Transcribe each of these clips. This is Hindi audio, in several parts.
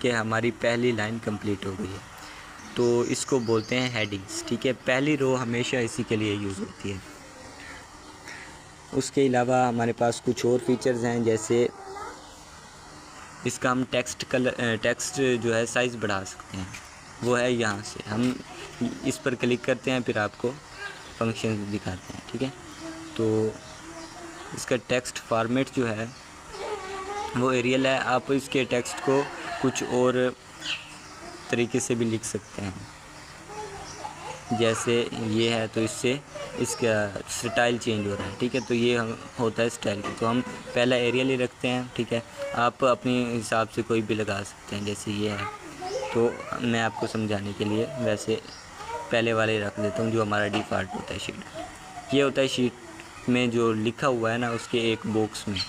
कि हमारी पहली लाइन कंप्लीट हो गई है। तो इसको बोलते हैं हेडिंग्स। ठीक है, पहली रो हमेशा इसी के लिए यूज़ होती है। उसके अलावा हमारे पास कुछ और फीचर्स हैं, जैसे इसका हम टेक्स्ट जो है साइज़ बढ़ा सकते हैं। वो है यहाँ से हम इस पर क्लिक करते हैं, फिर आपको फंक्शन दिखाते हैं। ठीक है, तो इसका टेक्स्ट फॉर्मेट जो है वो एरियल है। आप इसके टेक्स्ट को कुछ और तरीके से भी लिख सकते हैं, जैसे ये है तो इससे इसका स्टाइल चेंज हो रहा है। ठीक है, तो ये होता है स्टाइल की। तो हम पहला एरियल ही रखते हैं। ठीक है, आप अपने हिसाब से कोई भी लगा सकते हैं, जैसे ये है तो मैं आपको समझाने के लिए वैसे पहले वाले रख देता हूँ जो हमारा डिफ़ॉल्ट होता है शीट। ये होता है शीट में जो लिखा हुआ है ना, उसके एक बॉक्स में।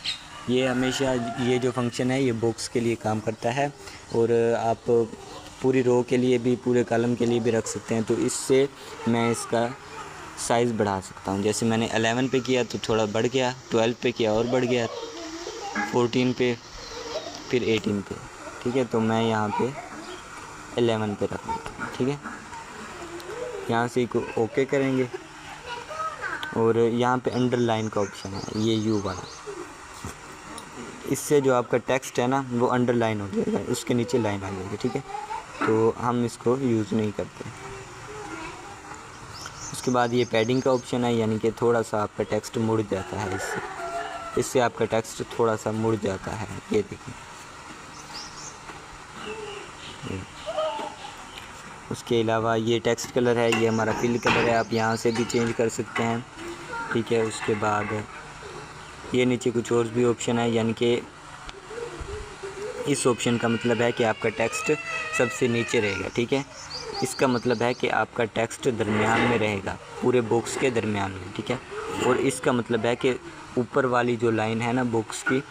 ये हमेशा ये जो फंक्शन है ये बॉक्स के लिए काम करता है, और आप पूरी रो के लिए भी, पूरे कॉलम के लिए भी रख सकते हैं। तो इससे मैं इसका साइज़ बढ़ा सकता हूँ। जैसे मैंने 11 पे किया तो थोड़ा बढ़ गया, 12 पे किया और बढ़ गया, 14 पे, फिर 18 पे। ठीक है, तो मैं यहाँ पे 11 पे रख देता हूँ। ठीक है, यहाँ से ओके करेंगे, और यहाँ पे अंडरलाइन का ऑप्शन है, ये यू वाला। इससे जो आपका टेक्स्ट है ना वो अंडरलाइन हो जाएगा, उसके नीचे लाइन आ जाएगी। ठीक है, तो हम इसको यूज़ नहीं करते। उसके बाद ये पैडिंग का ऑप्शन है, यानी कि थोड़ा सा आपका टेक्स्ट मुड़ जाता है। इससे आपका टेक्स्ट थोड़ा सा मुड़ जाता है। ये देखिए, उसके अलावा ये टेक्स्ट कलर है, ये हमारा फिल कलर है, आप यहाँ से भी चेंज कर सकते हैं। ठीक है, उसके बाद ये नीचे कुछ और भी ऑप्शन है, यानी कि इस ऑप्शन का मतलब है कि आपका टेक्स्ट सबसे नीचे रहेगा। ठीक है, इसका मतलब है कि आपका टेक्स्ट दरमियान में रहेगा, पूरे बॉक्स के दरमियान में। ठीक है, और इसका मतलब है कि ऊपर वाली जो लाइन है ना बॉक्स की,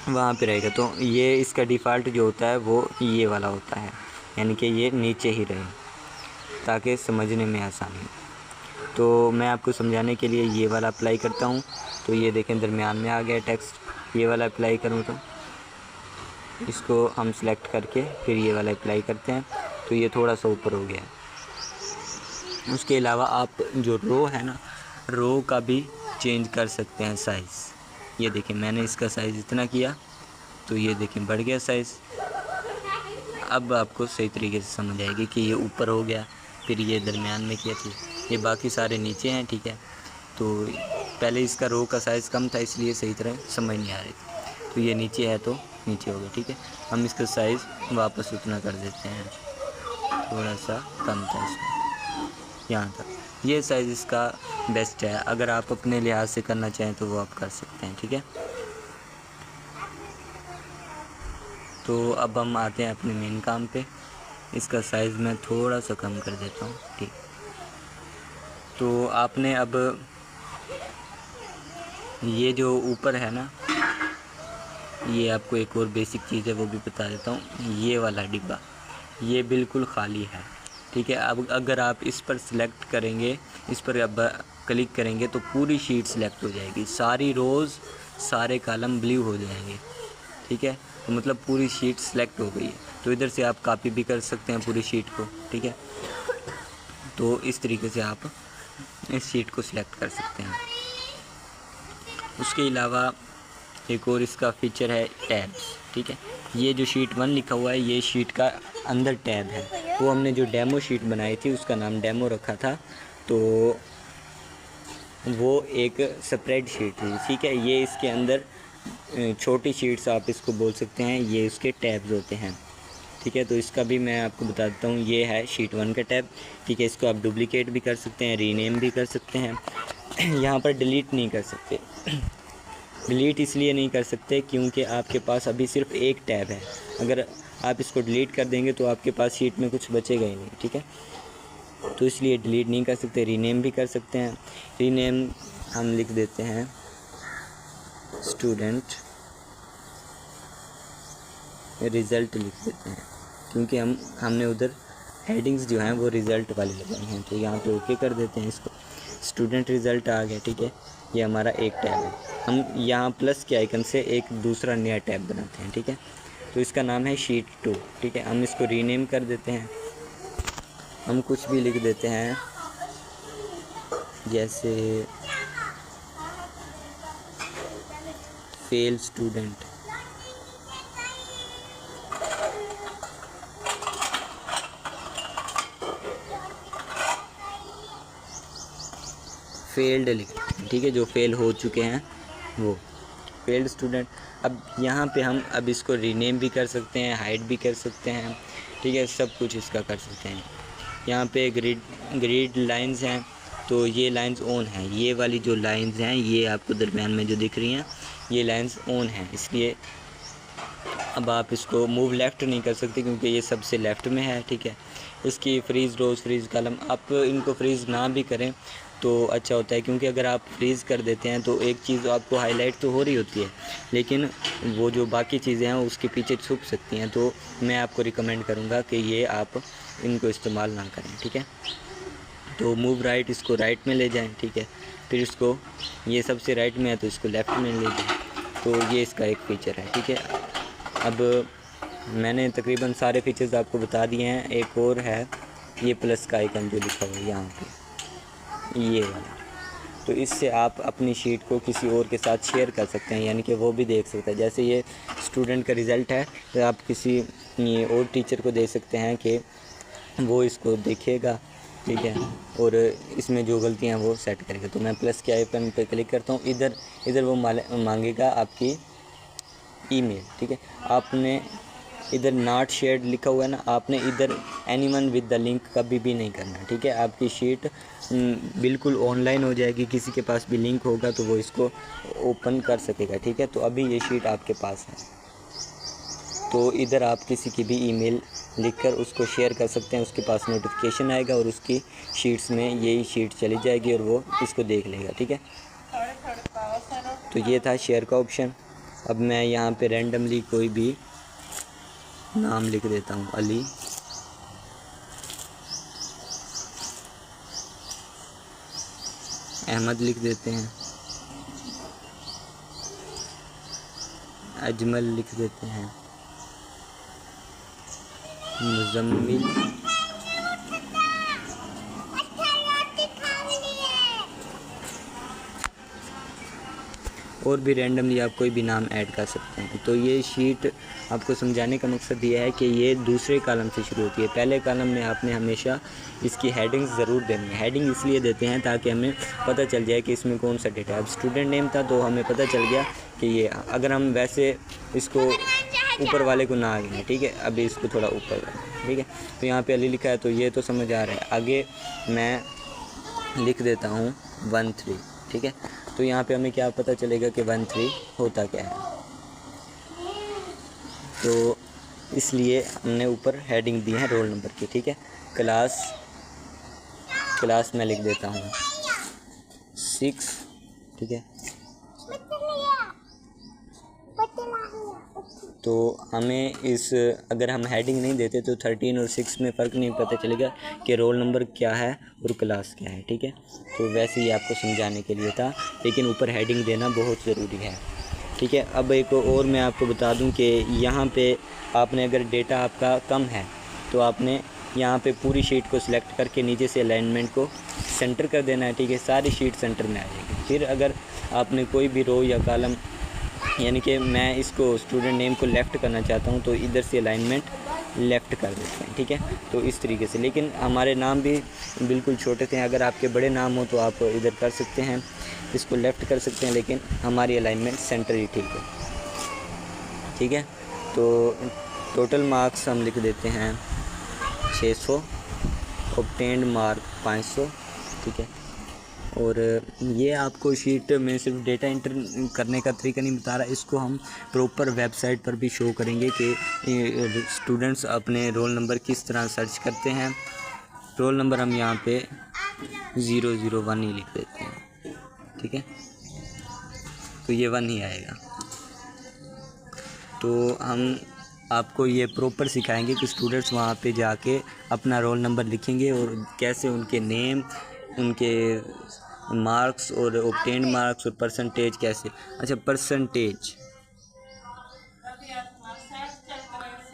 वहाँ पे रहेगा। तो ये इसका डिफ़ॉल्ट जो होता है वो ये वाला होता है, यानी कि ये नीचे ही रहे ताकि समझने में आसानी हो। तो मैं आपको समझाने के लिए ये वाला अप्लाई करता हूँ। तो ये देखें दरमियान में आ गया टेक्स्ट। ये वाला अप्लाई करूँ तो इसको हम सिलेक्ट करके फिर ये वाला अप्लाई करते हैं, तो ये थोड़ा सा ऊपर हो गया। उसके अलावा आप जो रो है ना, रो का भी चेंज कर सकते हैं साइज़। ये देखें मैंने इसका साइज़ इतना किया तो ये देखें बढ़ गया साइज़। अब आपको सही तरीके से समझ आएगी कि ये ऊपर हो गया, फिर ये दरमियान में किया थी, ये बाकी सारे नीचे हैं। ठीक है, तो पहले इसका रो का साइज़ कम था, इसलिए सही तरह समझ नहीं आ रही थी। तो ये नीचे है तो नीचे हो गया। ठीक है, हम इसका साइज़ वापस उतना कर देते हैं, थोड़ा सा कम था इसमें, यहाँ तक। ये साइज़ इसका बेस्ट है, अगर आप अपने लिहाज से करना चाहें तो वो आप कर सकते हैं। ठीक है, तो अब हम आते हैं अपने मेन काम पे। इसका साइज़ मैं थोड़ा सा कम कर देता हूँ। ठीक, तो आपने अब ये जो ऊपर है ना, ये आपको एक और बेसिक चीज़ है वो भी बता देता हूँ। ये वाला डिब्बा ये बिल्कुल खाली है। ठीक है, अब अगर आप इस पर सिलेक्ट करेंगे, इस पर अब क्लिक करेंगे तो पूरी शीट सिलेक्ट हो जाएगी, सारी रोज़ सारे कॉलम ब्लू हो जाएंगे। ठीक है, तो मतलब पूरी शीट सिलेक्ट हो गई है। तो इधर से आप कॉपी भी कर सकते हैं पूरी शीट को। ठीक है, तो इस तरीके से आप इस शीट को सिलेक्ट कर सकते हैं। उसके अलावा एक और इसका फीचर है टैब्स। ठीक है, ये जो शीट 1 लिखा हुआ है ये शीट का अंदर टैब है। वो हमने जो डेमो शीट बनाई थी उसका नाम डेमो रखा था, तो वो एक स्प्रेड शीट थी। ठीक है, ये इसके अंदर छोटी शीट्स आप इसको बोल सकते हैं, ये इसके टैब्स होते हैं। ठीक है, तो इसका भी मैं आपको बता देता हूँ। ये है शीट 1 का टैब। ठीक है, इसको आप डुप्लिकेट भी कर सकते हैं, रीनेम भी कर सकते हैं। यहाँ पर डिलीट नहीं कर सकते। डिलीट इसलिए नहीं कर सकते क्योंकि आपके पास अभी सिर्फ एक टैब है। अगर आप इसको डिलीट कर देंगे तो आपके पास शीट में कुछ बचेगा ही नहीं। ठीक है, तो इसलिए डिलीट नहीं कर सकते, रीनेम भी कर सकते हैं। रीनेम हम लिख देते हैं स्टूडेंट रिज़ल्ट लिख देते हैं, क्योंकि हमने उधर हेडिंग्स जो हैं वो रिज़ल्ट वाली लगाई हैं। तो यहाँ पे ओके कर देते हैं इसको, स्टूडेंट रिज़ल्ट आ गया। ठीक है, ये हमारा एक टैब है। हम यहाँ प्लस के आइकन से एक दूसरा नया टैब बनाते हैं। ठीक है, तो इसका नाम है शीट 2। ठीक है, हम इसको रीनेम कर देते हैं। हम कुछ भी लिख देते हैं, जैसे फेल स्टूडेंट। फेल्ड लिखते हैं, ठीक है, जो फेल हो चुके हैं वो फेल्ड स्टूडेंट। अब यहाँ पे हम अब इसको रीनेम भी कर सकते हैं, हाइड भी कर सकते हैं, ठीक है, सब कुछ इसका कर सकते हैं। यहाँ पे ग्रिड लाइंस हैं, तो ये लाइंस ऑन हैं। ये वाली जो लाइंस हैं ये आपको दरमियान में जो दिख रही हैं ये लाइंस ऑन हैं, इसलिए अब आप इसको मूव लेफ़्ट नहीं कर सकते क्योंकि ये सबसे लेफ़्ट में है। ठीक है, इसकी फ्रीज़ रोज़ फ्रीज़ कॉलम, आप इनको फ्रीज़ ना भी करें तो अच्छा होता है, क्योंकि अगर आप फ्रीज़ कर देते हैं तो एक चीज़ आपको हाईलाइट तो हो रही होती है, लेकिन वो जो बाकी चीज़ें हैं उसके पीछे छुप सकती हैं। तो मैं आपको रिकमेंड करूँगा कि ये आप इनको इस्तेमाल ना करें। ठीक है, तो मूव राइट, इसको राइट में ले जाएं। ठीक है, फिर इसको, ये सबसे राइट में है तो इसको लेफ़्ट में ले जाएं। तो ये इसका एक फ़ीचर है। ठीक है, अब मैंने तकरीबन सारे फीचर्स आपको बता दिए हैं। एक और है ये प्लस का आइकन जो लिखा हुआ है यहाँ पे, ये वाला, तो इससे आप अपनी शीट को किसी और के साथ शेयर कर सकते हैं, यानी कि वो भी देख सकता है। जैसे ये स्टूडेंट का रिज़ल्ट है तो आप किसी और टीचर को दे सकते हैं कि वो इसको देखेगा। ठीक है, और इसमें जो गलतियां वो सेट करेगा। तो मैं प्लस के आइकन पे क्लिक करता हूँ, इधर वो मांगेगा आपकी ईमेल। ठीक है, आपने इधर नॉट शेयर्ड लिखा हुआ है ना, आपने इधर एनीवन विद द लिंक कभी भी नहीं करना। ठीक है, आपकी शीट बिल्कुल ऑनलाइन हो जाएगी, किसी के पास भी लिंक होगा तो वो इसको ओपन कर सकेगा। ठीक है, तो अभी ये शीट आपके पास है, तो इधर आप किसी की भी ईमेल लिखकर उसको शेयर कर सकते हैं, उसके पास नोटिफिकेशन आएगा और उसकी शीट्स में यही शीट चली जाएगी और वो इसको देख लेगा। ठीक है, तो ये था शेयर का ऑप्शन। अब मैं यहाँ पे रैंडमली कोई भी नाम लिख देता हूँ, अली, अहमद लिख देते हैं, अजमल लिख देते हैं, मुजम्मिल, और भी रैंडमली आप कोई भी नाम ऐड कर सकते हैं। तो ये शीट आपको समझाने का मकसद ये है कि ये दूसरे कॉलम से शुरू होती है। पहले कॉलम में आपने हमेशा इसकी हेडिंग्स ज़रूर देनी है। हेडिंग इसलिए देते हैं ताकि हमें पता चल जाए कि इसमें कौन सा डेटा है। अब स्टूडेंट नेम था तो हमें पता चल गया कि ये, अगर हम वैसे इसको ऊपर वाले को ना आगे, ठीक है, अभी इसको थोड़ा ऊपर, ठीक है, तो यहाँ पे अली लिखा है तो ये तो समझ आ रहा है। आगे मैं लिख देता हूँ 13। ठीक है, तो यहाँ पे हमें क्या पता चलेगा कि 13 होता क्या है, तो इसलिए हमने ऊपर हेडिंग दी है रोल नंबर की। ठीक है, क्लास में लिख देता हूँ 6। ठीक है, तो हमें अगर हम हेडिंग नहीं देते तो 13 और 6 में फ़र्क नहीं पता चलेगा कि रोल नंबर क्या है और क्लास क्या है। ठीक है, तो वैसे ही आपको समझाने के लिए था, लेकिन ऊपर हेडिंग देना बहुत ज़रूरी है। ठीक है, अब एक और मैं आपको बता दूं कि यहाँ पे आपने अगर डेटा आपका कम है तो आपने यहाँ पे पूरी शीट को सिलेक्ट करके नीचे से अलाइनमेंट को सेंटर कर देना है। ठीक है, सारी शीट सेंटर में आ जाएगी। फिर अगर आपने कोई भी रो या कॉलम, यानी कि मैं इसको स्टूडेंट नेम को लेफ़्ट करना चाहता हूँ तो इधर से अलाइनमेंट लेफ़्ट कर देते हैं। ठीक है, तो इस तरीके से, लेकिन हमारे नाम भी बिल्कुल छोटे थे, अगर आपके बड़े नाम हो तो आप इधर कर सकते हैं, इसको लेफ़्ट कर सकते हैं, लेकिन हमारी अलाइनमेंट सेंटर ही ठीक है। ठीक है, तो टोटल मार्क्स हम लिख देते हैं 600, ऑब्टेन्ड मार्क 500। ठीक है, और ये आपको शीट में सिर्फ डेटा इंटर करने का तरीका नहीं बता रहा, इसको हम प्रॉपर वेबसाइट पर भी शो करेंगे कि स्टूडेंट्स अपने रोल नंबर किस तरह सर्च करते हैं। रोल नंबर हम यहाँ पे 001 ही लिख देते हैं। ठीक है, तो ये 1 ही आएगा। तो हम आपको ये प्रॉपर सिखाएंगे कि स्टूडेंट्स वहाँ पे जाके अपना रोल नंबर लिखेंगे और कैसे उनके नेम, उनके मार्क्स और ऑब्टेन्ड मार्क्स और परसेंटेज कैसे, अच्छा परसेंटेज,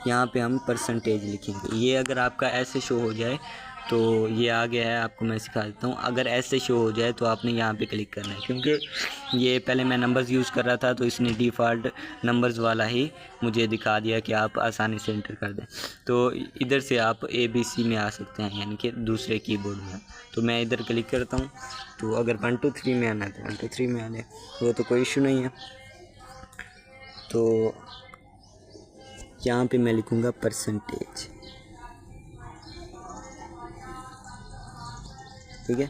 यहाँ पे हम परसेंटेज लिखेंगे। ये अगर आपका ऐसे शो हो जाए तो ये आ गया है, आपको मैं सिखा देता हूँ। अगर ऐसे शो हो जाए तो आपने यहाँ पे क्लिक करना है, क्योंकि ये पहले मैं नंबर्स यूज़ कर रहा था तो इसने डिफ़ॉल्ट नंबर्स वाला ही मुझे दिखा दिया कि आप आसानी से एंटर कर दें। तो इधर से आप ABC में आ सकते हैं, यानी कि दूसरे कीबोर्ड में। तो मैं इधर क्लिक करता हूँ, तो अगर 1 2 3 में आना है तो 1 2 3 में आ जाए, वो तो कोई इशू नहीं है। तो यहाँ पे मैं लिखूँगा परसेंटेज, ठीक है।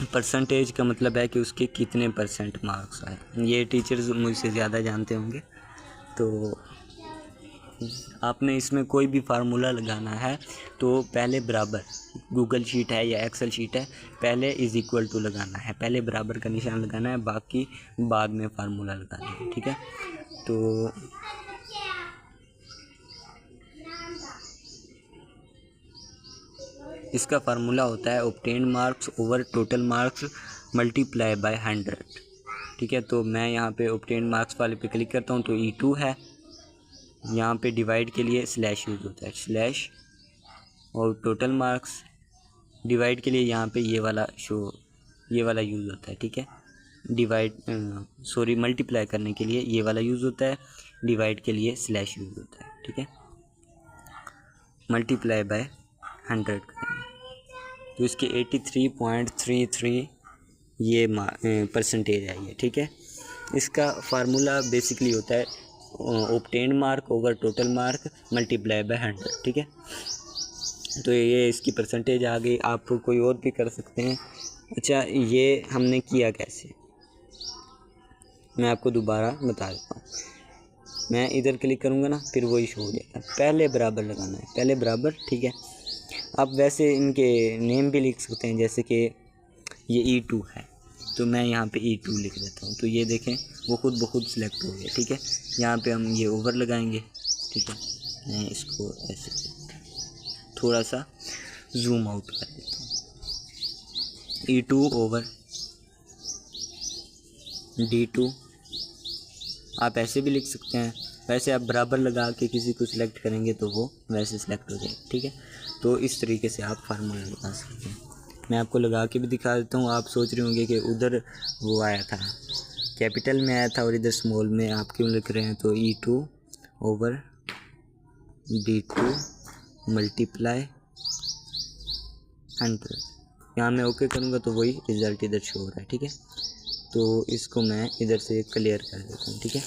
परसेंटेज का मतलब है कि उसके कितने % मार्क्स आए। ये टीचर्स मुझसे ज़्यादा जानते होंगे। तो आपने इसमें कोई भी फार्मूला लगाना है तो पहले बराबर, गूगल शीट है या एक्सेल शीट है, पहले इज़ इक्वल टू लगाना है, पहले बराबर का निशान लगाना है, बाकी बाद में फार्मूला लगाना है, ठीक है। तो इसका फार्मूला होता है obtain marks over total marks multiply by 100, ठीक है। तो मैं यहाँ पे ऑब्टेन मार्क्स वाले पे क्लिक करता हूँ तो E2 है। यहाँ पे डिवाइड के लिए स्लैश यूज़ होता है, स्लैश, और टोटल मार्क्स डिवाइड के लिए यहाँ पे ये वाला यूज़ होता है, ठीक है। मल्टीप्लाई करने के लिए ये वाला यूज़ होता है, डिवाइड के लिए स्लैश यूज़ होता है, ठीक है। मल्टीप्लाई बाय 100 करेंगे तो इसके 83.33 ये परसेंटेज है ये, ठीक है। इसका फार्मूला बेसिकली होता है obtain mark over total mark multiply by 100, ठीक है। तो ये इसकी परसेंटेज आ गई। आप कोई और भी कर सकते हैं। अच्छा, ये हमने किया कैसे, मैं आपको दोबारा बता देता हूँ। मैं इधर क्लिक करूँगा ना, फिर वही शो हो जाएगा। पहले बराबर लगाना है, पहले बराबर, ठीक है। आप वैसे इनके नेम भी लिख सकते हैं, जैसे कि ये E2 है तो मैं यहाँ पे E2 लिख देता हूँ। तो ये देखें वो खुद ब खुद सिलेक्ट हो गया, ठीक है। यहाँ पे हम ये ओवर लगाएंगे, ठीक है। मैं इसको ऐसे थोड़ा सा जूम आउट कर देता हूँ। E2 ओवर D2 आप ऐसे भी लिख सकते हैं। वैसे आप बराबर लगा के किसी को सिलेक्ट करेंगे तो वो वैसे सिलेक्ट हो जाएगा, ठीक है। तो इस तरीके से आप फार्मूला लगा सकते हैं। मैं आपको लगा के भी दिखा देता हूँ। आप सोच रहे होंगे कि उधर वो आया था, कैपिटल में आया था और इधर स्मॉल में आप क्यों लिख रहे हैं। तो E2 ओवर D2 मल्टीप्लाई 100, यहाँ मैं ओके करूँगा तो वही रिज़ल्ट इधर शो हो रहा है, ठीक है। तो इसको मैं इधर से क्लियर कर देता हूँ, ठीक है।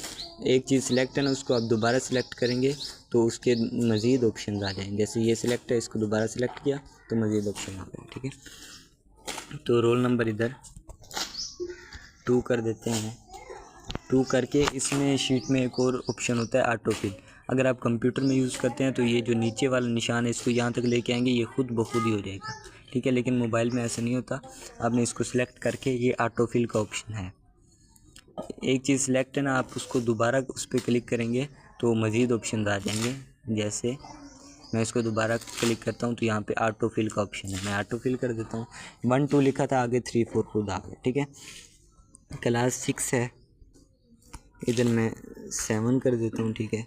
एक चीज़ सिलेक्ट है ना, उसको आप दोबारा सिलेक्ट करेंगे तो उसके मज़ीद ऑप्शन आ जाएंगे। जैसे ये सिलेक्ट है, इसको दोबारा सिलेक्ट किया तो मज़ीद ऑप्शन आ गए, ठीक है। तो रोल नंबर इधर 2 कर देते हैं। 2 करके इसमें शीट में एक और ऑप्शन होता है ऑटो फिल। अगर आप कंप्यूटर में यूज़ करते हैं तो ये जो नीचे वाला निशान है इसको यहाँ तक लेके आएंगे, ये खुद ब खुद ही हो जाएगा, ठीक है। लेकिन मोबाइल में ऐसा नहीं होता। आपने इसको सिलेक्ट करके, ये ऑटो फिल का ऑप्शन है। एक चीज़ सिलेक्ट है ना, आप उसको दोबारा उस पर क्लिक करेंगे तो मज़ीद ऑप्शन आ जाएंगे। जैसे मैं इसको दोबारा क्लिक करता हूँ तो यहाँ पे ऑटो फिल का ऑप्शन है, मैं ऑटो फिल कर देता हूँ। 1 2 लिखा था, आगे 3 4 खुद आ गया, ठीक है। क्लास 6 है, इधर मैं 7 कर देता हूँ, ठीक है।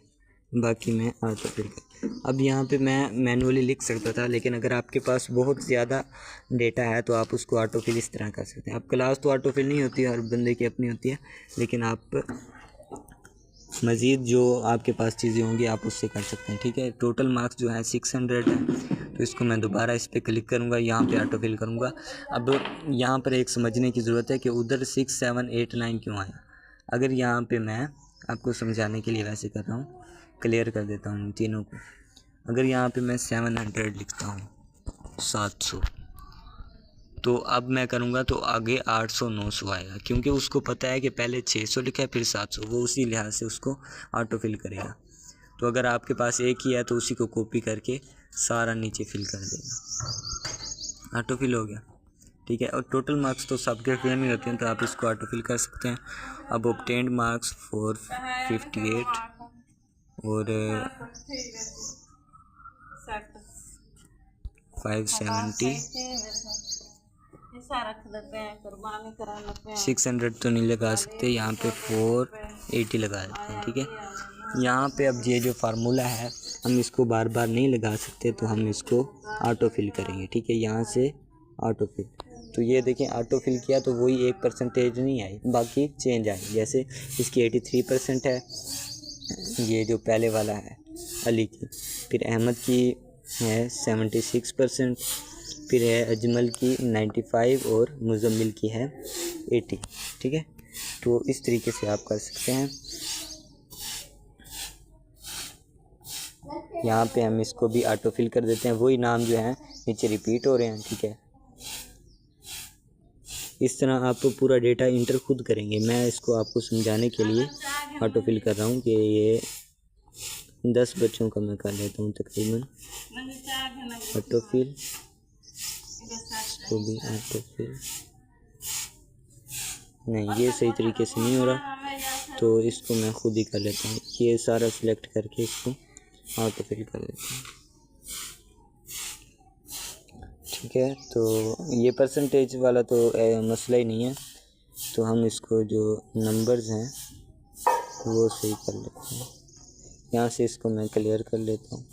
बाकी मैं ऑटो फिल कर। अब यहाँ पे मैं मैनुअली लिख सकता था, लेकिन अगर आपके पास बहुत ज़्यादा डेटा है तो आप उसको ऑटो फिल इस तरह कर सकते हैं। अब क्लास तो ऑटो फिल नहीं होती है, हर बंदे की अपनी होती है, लेकिन आप मज़ीद जो आपके पास चीज़ें होंगी आप उससे कर सकते हैं, ठीक है। टोटल मार्क्स जो है 600 है, तो इसको मैं दोबारा इस पर क्लिक करूँगा, यहाँ पे ऑटो फिल करूँगा। अब यहाँ पर एक समझने की ज़रूरत है कि उधर 6 7 8 9 क्यों आया। अगर यहाँ पे मैं आपको समझाने के लिए वैसे कर रहा हूँ, क्लियर कर देता हूँ तीनों को। अगर यहाँ पे मैं 700 लिखता हूँ, 700, तो अब मैं करूँगा तो आगे 800 900 आएगा, क्योंकि उसको पता है कि पहले 600 लिखा है फिर 700, वो उसी लिहाज से उसको ऑटो फिल करेगा। तो अगर आपके पास एक ही है तो उसी को कॉपी करके सारा नीचे फिल कर देगा, ऑटो फिल हो गया, ठीक है। और टोटल मार्क्स तो सबके सेम ही होते हैं, तो आप इसको ऑटो फिल कर सकते हैं। अब ऑब्टेन्ड मार्क्स 458 और 570, 600 तो नहीं लगा सकते, यहाँ पे 480 लगा देते हैं, ठीक है। यहाँ पे अब ये जो फार्मूला है हम इसको बार बार नहीं लगा सकते, तो हम इसको ऑटो फिल करेंगे, ठीक है। यहाँ से ऑटो फिल, तो ये देखें ऑटो फिल किया तो वही 1% नहीं आई, बाकी चेंज आई। जैसे इसकी 83% है, ये जो पहले वाला है अली की, फिर अहमद की है 76%, फिर है अजमल की 95 और मुजम्मिल की है 80, ठीक है। तो इस तरीके से आप कर सकते हैं। यहाँ पे हम इसको भी ऑटो फिल कर देते हैं, वही नाम जो है नीचे रिपीट हो रहे हैं, ठीक है। इस तरह आप पूरा डेटा इंटर खुद करेंगे। मैं इसको आपको समझाने के लिए ऑटो फिल कर रहा हूँ कि ये 10 बच्चों का मैं कर लेता हूँ तकरीबन ऑटो फिल, इसको भी ऑटो फिल। नहीं, ये सही तरीके से नहीं हो रहा, तो इसको मैं खुद ही कर लेता हूँ। ये सारा सिलेक्ट करके इसको ऑटो फिल कर देता हूँ, ठीक है। तो ये परसेंटेज वाला तो मसला ही नहीं है, तो हम इसको जो नंबर्स हैं वो सही कर लेते हैं। यहाँ से इसको मैं क्लियर कर लेता हूँ।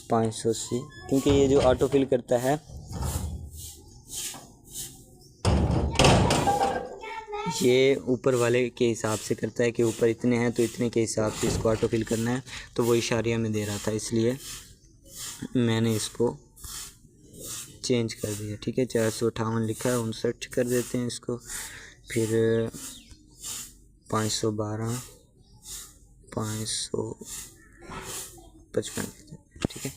580, क्योंकि ये जो ऑटो फिल करता है ये ऊपर वाले के हिसाब से करता है कि ऊपर इतने हैं तो इतने के हिसाब से इसको ऑटो फिल करना है। तो वो इशारिया में दे रहा था, इसलिए मैंने इसको चेंज कर दिया, ठीक है। 458 लिखा है, 59 कर देते हैं इसको, फिर 512, 555, ठीक है।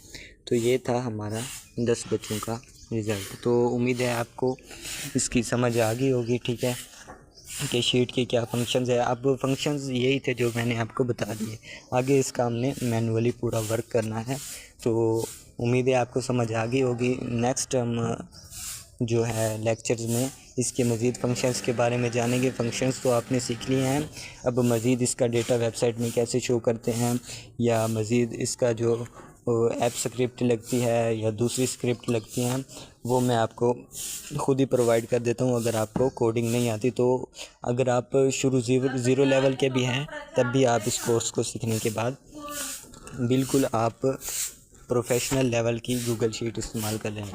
तो ये था हमारा 10 बच्चों का रिज़ल्ट। तो उम्मीद है आपको इसकी समझ आ गई होगी, ठीक है, कि शीट के क्या फंक्शंस है। अब फंक्शंस यही थे जो मैंने आपको बता दिए, आगे इसका हमने मैनुअली पूरा वर्क करना है। तो उम्मीद है आपको समझ आ गई होगी। नेक्स्ट हम जो है लेक्चर्स में इसके मज़ीद फंक्शंस के बारे में जानेंगे। फंक्शंस तो आपने सीख लिए हैं, अब मज़ीद इसका डेटा वेबसाइट में कैसे शो करते हैं, या मज़ीद इसका जो ऐप स्क्रिप्ट लगती है या दूसरी स्क्रिप्ट लगती हैं, वो मैं आपको ख़ुद ही प्रोवाइड कर देता हूँ अगर आपको कोडिंग नहीं आती। तो अगर आप शुरू ज़ीरो लेवल के भी हैं तब भी आप इस कोर्स को सीखने के बाद बिल्कुल आप प्रोफेशनल लेवल की गूगल शीट इस्तेमाल कर लेंगे।